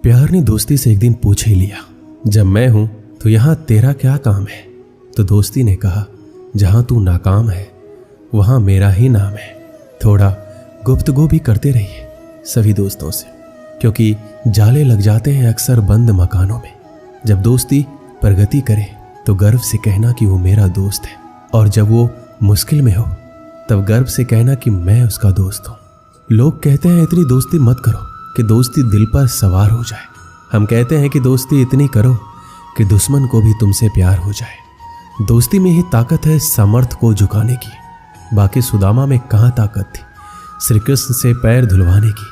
प्यार ने दोस्ती से एक दिन पूछ ही लिया, जब मैं हूं तो यहां तेरा क्या काम है? तो दोस्ती ने कहा, जहां तू नाकाम है वहां मेरा ही नाम है। थोड़ा गुफ्तगू भी करते रहिए सभी दोस्तों से, क्योंकि जाले लग जाते हैं अक्सर बंद मकानों में। जब दोस्ती प्रगति करे तो गर्व से कहना कि वो मेरा दोस्त है, और जब वो मुश्किल में हो तब गर्व से कहना कि मैं उसका दोस्त हूं। लोग कहते हैं इतनी दोस्ती मत करो कि दोस्ती दिल पर सवार हो जाए। हम कहते हैं कि दोस्ती इतनी करो कि दुश्मन को भी तुमसे प्यार हो जाए। दोस्ती में ही ताकत है सामर्थ्य को झुकाने की। बाकी सुदामा में कहाँ ताकत थी श्री कृष्ण से पैर धुलवाने की।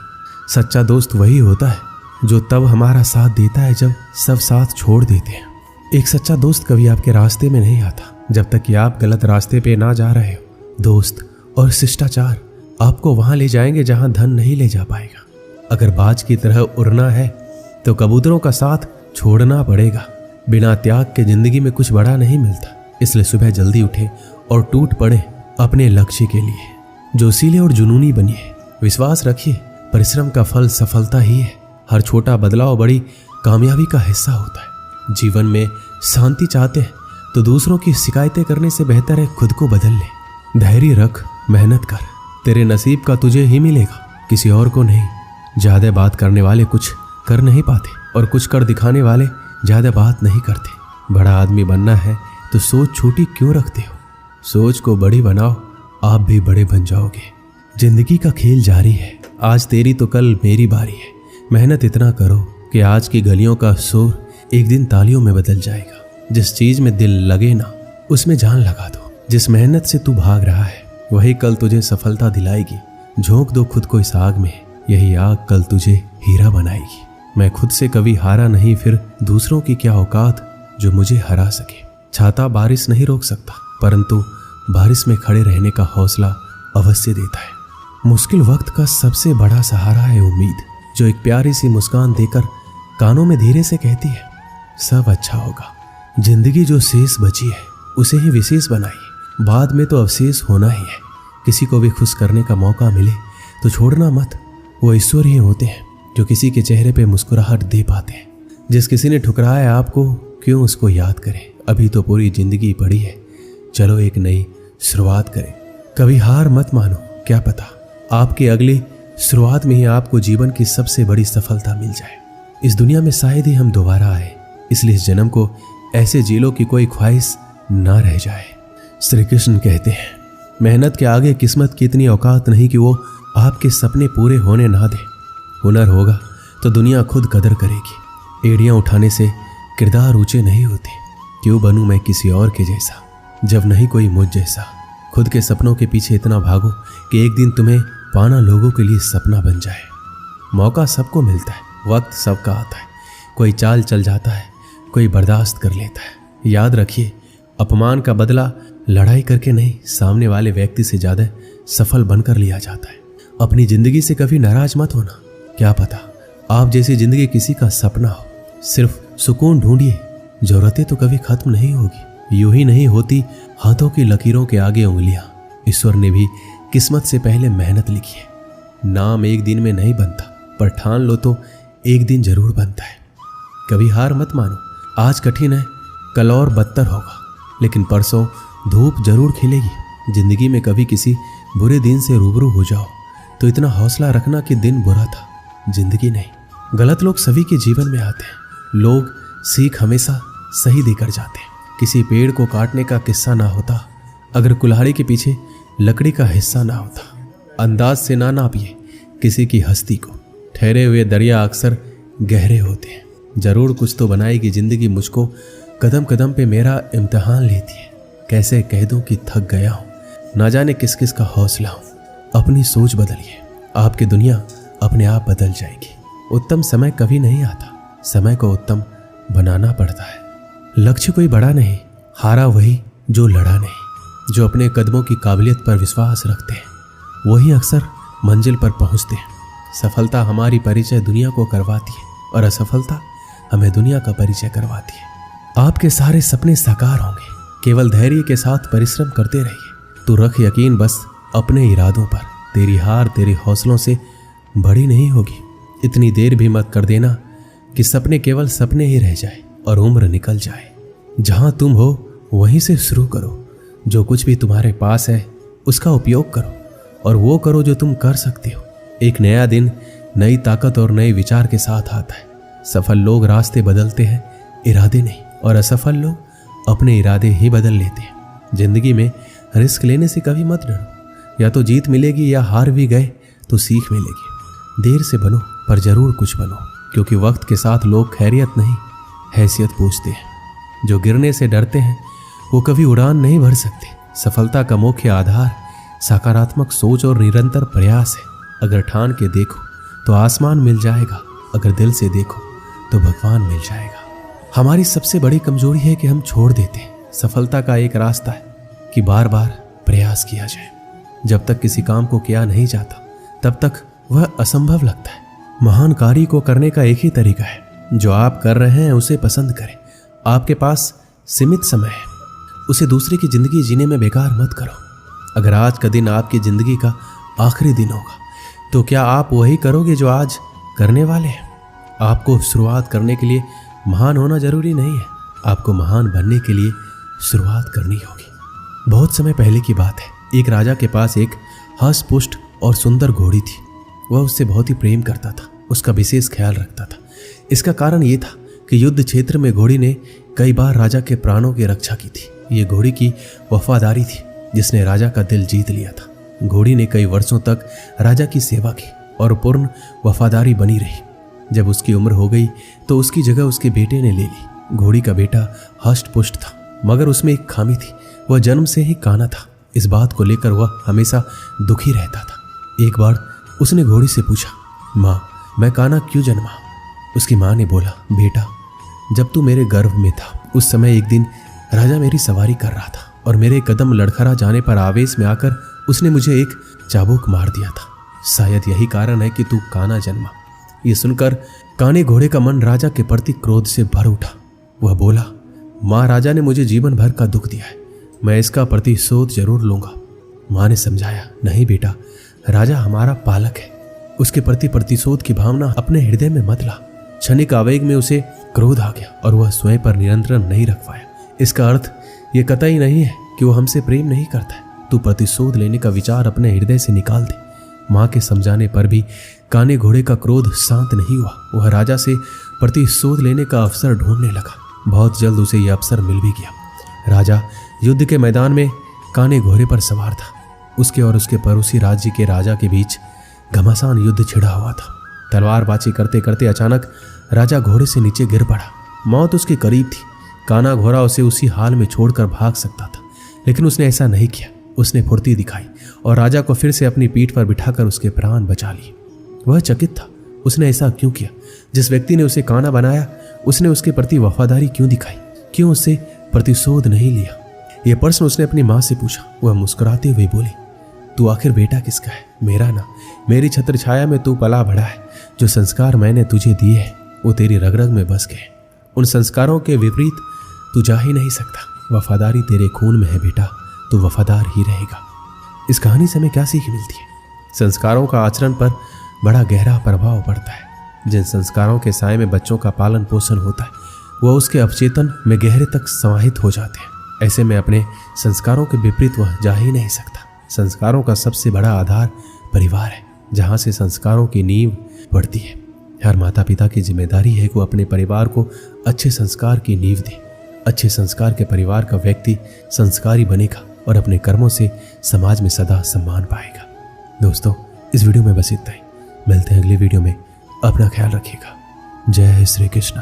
सच्चा दोस्त वही होता है जो तब हमारा साथ देता है जब सब साथ छोड़ देते हैं। एक सच्चा दोस्त कभी आपके रास्ते में नहीं आता जब तक कि आप गलत रास्ते पे ना जा रहे हो। दोस्त और शिष्टाचार आपको वहां ले जाएंगे जहां धन नहीं ले जा पाएगा। अगर बाज की तरह उड़ना है तो कबूतरों का साथ छोड़ना पड़ेगा। बिना त्याग के जिंदगी में कुछ बड़ा नहीं मिलता। इसलिए सुबह जल्दी उठे और टूट पड़े अपने लक्ष्य के लिए। जोशीले और जुनूनी बनिए। विश्वास रखिए, परिश्रम का फल सफलता ही है। हर छोटा बदलाव बड़ी कामयाबी का हिस्सा होता है। जीवन में शांति चाहते हैं तो दूसरों की शिकायतें करने से बेहतर है खुद को बदल ले। धैर्य रख, मेहनत कर, तेरे नसीब का तुझे ही मिलेगा, किसी और को नहीं। ज्यादा बात करने वाले कुछ कर नहीं पाते और कुछ कर दिखाने वाले ज्यादा बात नहीं करते। बड़ा आदमी बनना है तो सोच छोटी क्यों रखते हो? सोच को बड़ी बनाओ, आप भी बड़े बन जाओगे। जिंदगी का खेल जारी है, आज तेरी तो कल मेरी बारी है। मेहनत इतना करो कि आज की गलियों का शोर एक दिन तालियों में बदल जाएगा। जिस चीज में दिल लगे ना उसमें जान लगा दो। जिस मेहनत से तू भाग रहा है वही कल तुझे सफलता दिलाएगी। झोंक दो खुद को इस आग में, यही आग कल तुझे हीरा बनाएगी। मैं खुद से कभी हारा नहीं, फिर दूसरों की क्या औकात जो मुझे हरा सके। छाता बारिश नहीं रोक सकता, परंतु बारिश में खड़े रहने का हौसला अवश्य देता है। मुश्किल वक्त का सबसे बड़ा सहारा है उम्मीद, जो एक प्यारी सी मुस्कान देकर कानों में धीरे से कहती है, सब अच्छा होगा। जिंदगी जो शेष बची है उसे ही विशेष बनाइए। बाद में तो अवशेष होना ही है। किसी को भी खुश करने का मौका मिले तो छोड़ना मत। वो ईश्वर ही होते हैं जो किसी के चेहरे पे मुस्कुराहट दे पाते हैं। जिस किसी ने ठुकराया आपको क्यों उसको याद करें? अभी तो पूरी जिंदगी पड़ी है, चलो एक नई शुरुआत करें। कभी हार मत मानो, क्या पता आपकी अगली शुरुआत में ही आपको जीवन की सबसे बड़ी सफलता मिल जाए। इस दुनिया में शायद ही हम दोबारा आए, इसलिए इस जन्म को ऐसे जी लो कि कोई ख्वाहिश ना रह जाए। श्री कृष्ण कहते हैं, मेहनत के आगे किस्मत की इतनी औकात नहीं कि वो आपके सपने पूरे होने ना दे। हुनर होगा तो दुनिया खुद कदर करेगी। एड़ियां उठाने से किरदार ऊंचे नहीं होते। क्यों बनूं मैं किसी और के जैसा जब नहीं कोई मुझ जैसा। खुद के सपनों के पीछे इतना भागो कि एक दिन तुम्हें पाना लोगों के लिए सपना बन जाए। मौका सबको मिलता है, वक्त सबका आता है। कोई चाल चल जाता है, कोई बर्दाश्त कर लेता है। याद रखिए, अपमान का बदला लड़ाई करके नहीं, सामने वाले व्यक्ति से ज्यादा सफल बनकर लिया जाता है। अपनी जिंदगी से कभी नाराज मत होना। क्या पता आप जैसी जिंदगी किसी का सपना हो। सिर्फ सुकून ढूंढिए, जरूरतें तो कभी खत्म नहीं होगी। यूं ही नहीं होती हाथों की लकीरों के आगे उंगलियां। ईश्वर ने भी किस्मत से पहले मेहनत लिखी है। नाम एक दिन में नहीं बनता, पर ठान लो तो एक दिन जरूर बनता है। कभी हार मत मानो। आज कठिन है, कल और बदतर होगा, लेकिन परसों धूप जरूर खिलेगी। जिंदगी में कभी किसी बुरे दिन से रूबरू हो जाओ तो इतना हौसला रखना कि दिन बुरा था, जिंदगी नहीं। गलत लोग सभी के जीवन में आते हैं। लोग सीख हमेशा सही देकर जाते हैं। किसी पेड़ को काटने का किस्सा ना होता अगर कुल्हाड़ी के पीछे लकड़ी का हिस्सा ना होता। अंदाज से ना नापिए किसी की हस्ती को। ठहरे हुए दरिया अक्सर गहरे होते हैं। जरूर कुछ तो बनाएगी जिंदगी मुझको, कदम कदम पे मेरा इम्तिहान लेती है। कैसे कह दूं कि थक गया हूं, ना जाने किस किस का हौसला हूं। अपनी सोच बदलिए, आपकी दुनिया अपने आप बदल जाएगी। उत्तम समय कभी नहीं आता, समय को उत्तम बनाना पड़ता है। लक्ष्य कोई बड़ा नहीं, हारा वही जो लड़ा नहीं। जो अपने कदमों की काबिलियत पर विश्वास रखते हैं वही अक्सर मंजिल पर पहुंचते हैं। सफलता हमारी परिचय दुनिया को करवाती है और असफलता हमें दुनिया का परिचय करवाती है। आपके सारे सपने साकार होंगे, केवल धैर्य के साथ परिश्रम करते रहिए। तू रख यकीन बस अपने इरादों पर। तेरी हार तेरे हौसलों से बड़ी नहीं होगी। इतनी देर भी मत कर देना कि सपने केवल सपने ही रह जाए और उम्र निकल जाए। जहां तुम हो वहीं से शुरू करो। जो कुछ भी तुम्हारे पास है उसका उपयोग करो और वो करो जो तुम कर सकते हो। एक नया दिन नई ताकत और नए विचार के साथ आता है। सफल लोग रास्ते बदलते हैं, इरादे नहीं, और असफल लोग अपने इरादे ही बदल लेते हैं। जिंदगी में रिस्क लेने से कभी मत डरो। या तो जीत मिलेगी या हार भी गए तो सीख मिलेगी। देर से बनो पर जरूर कुछ बनो, क्योंकि वक्त के साथ लोग खैरियत नहीं हैसियत पूछते हैं। जो गिरने से डरते हैं वो कभी उड़ान नहीं भर सकते। सफलता का मुख्य आधार सकारात्मक सोच और निरंतर प्रयास है। अगर ठान के देखो तो आसमान मिल जाएगा, अगर दिल से देखो तो भगवान मिल जाएगा। हमारी सबसे बड़ी कमजोरी है कि हम छोड़ देते हैं। सफलता का एक रास्ता है कि बार बार प्रयास किया जाए। जब तक किसी काम को किया नहीं जाता तब तक वह असंभव लगता है। महान कार्य को करने का एक ही तरीका है, जो आप कर रहे हैं उसे पसंद करें। आपके पास सीमित समय है, उसे दूसरे की जिंदगी जीने में बेकार मत करो। अगर आज का दिन आपकी जिंदगी का आखिरी दिन होगा तो क्या आप वही करोगे जो आज करने वाले हैं? आपको शुरुआत करने के लिए महान होना जरूरी नहीं है, आपको महान बनने के लिए शुरुआत करनी होगी। बहुत समय पहले की बात है, एक राजा के पास एक हष्ट-पुष्ट और सुंदर घोड़ी थी। वह उससे बहुत ही प्रेम करता था, उसका विशेष ख्याल रखता था। इसका कारण यह था कि युद्ध क्षेत्र में घोड़ी ने कई बार राजा के प्राणों की रक्षा की थी। ये घोड़ी की वफादारी थी जिसने राजा का दिल जीत लिया था। घोड़ी ने कई वर्षों तक राजा की सेवा की और पूर्ण वफादारी बनी रही। जब उसकी उम्र हो गई तो उसकी जगह उसके बेटे ने ले ली। घोड़ी का बेटा हष्ट-पुष्ट था, मगर उसमें एक खामी थी, वह जन्म से ही काना था। इस बात को लेकर वह हमेशा दुखी रहता था। एक बार उसने घोड़ी से पूछा, माँ, मैं काना क्यों जन्मा? उसकी माँ ने बोला, बेटा, जब तू मेरे गर्भ में था उस समय एक दिन राजा मेरी सवारी कर रहा था और मेरे कदम लड़खड़ा जाने पर आवेश में आकर उसने मुझे एक चाबुक मार दिया था। शायद यही कारण है कि तू काना जन्मा। ये सुनकर काने घोड़े का मन राजा के प्रति क्रोध से भर उठा। वह बोला, माँ, राजा ने मुझे जीवन भर का दुख दिया है, मैं इसका प्रतिशोध जरूर लूंगा। माँ ने समझाया, नहीं बेटा, राजा हमारा पालक है, उसके प्रति प्रतिशोध की भावना अपने हृदय में मत ला। क्षणिक आवेग में उसे क्रोध आ गया और वह स्वयं पर नियंत्रण नहीं रख पाया। इसका अर्थ ये कतई नहीं है कि वो हमसे प्रेम नहीं करता है। तू प्रतिशोध लेने का विचार अपने हृदय से निकाल दे। माँ के समझाने पर भी काने घोड़े का क्रोध शांत नहीं हुआ। वह राजा से प्रतिशोध लेने का अवसर ढूंढने लगा। बहुत जल्द उसे यह अवसर मिल भी गया। राजा युद्ध के मैदान में काने घोड़े पर सवार था। उसके और उसके पड़ोसी राज्य के राजा के बीच घमासान युद्ध छिड़ा हुआ था। तलवारबाजी करते करते अचानक राजा घोड़े से नीचे गिर पड़ा। मौत उसके करीब थी। काना घोड़ा उसे उसी हाल में छोड़कर भाग सकता था, लेकिन उसने ऐसा नहीं किया। उसने फुर्ती दिखाई और राजा को फिर से अपनी पीठ पर बिठाकर उसके प्राण बचा लिए। वह चकित था, उसने ऐसा क्यों किया? जिस व्यक्ति ने उसे काना बनाया उसने उसके प्रति वफादारी क्यों दिखाई? क्यों उससे प्रतिशोध नहीं लिया? यह प्रश्न उसने अपनी माँ से पूछा। वह मुस्कुराते हुए बोली, तू आखिर बेटा किसका है? मेरा ना। मेरी छत्र छाया में तू पला बढ़ा है। जो संस्कार मैंने तुझे दिए हैं वो तेरी रग रग में बस गए। उन संस्कारों के विपरीत तू जा ही नहीं सकता। वफादारी तेरे खून में है बेटा, तू वफादार ही रहेगा। इस कहानी से हमें क्या सीख मिलती है? संस्कारों का आचरण पर बड़ा गहरा प्रभाव पड़ता है। जिन संस्कारों के साए में बच्चों का पालन पोषण होता है वह उसके अवचेतन में गहरे तक समाहित हो जाते हैं। ऐसे में अपने संस्कारों के विपरीत वह जा ही नहीं सकता। संस्कारों का सबसे बड़ा आधार परिवार है, जहाँ से संस्कारों की नींव बढ़ती है। हर माता पिता की जिम्मेदारी है कि वो अपने परिवार को अच्छे संस्कार की नींव दे। अच्छे संस्कार के परिवार का व्यक्ति संस्कारी बनेगा और अपने कर्मों से समाज में सदा सम्मान पाएगा। दोस्तों, इस वीडियो में बस इतना ही। मिलते हैं अगले वीडियो में। अपना ख्याल रखिएगा। जय श्री कृष्ण।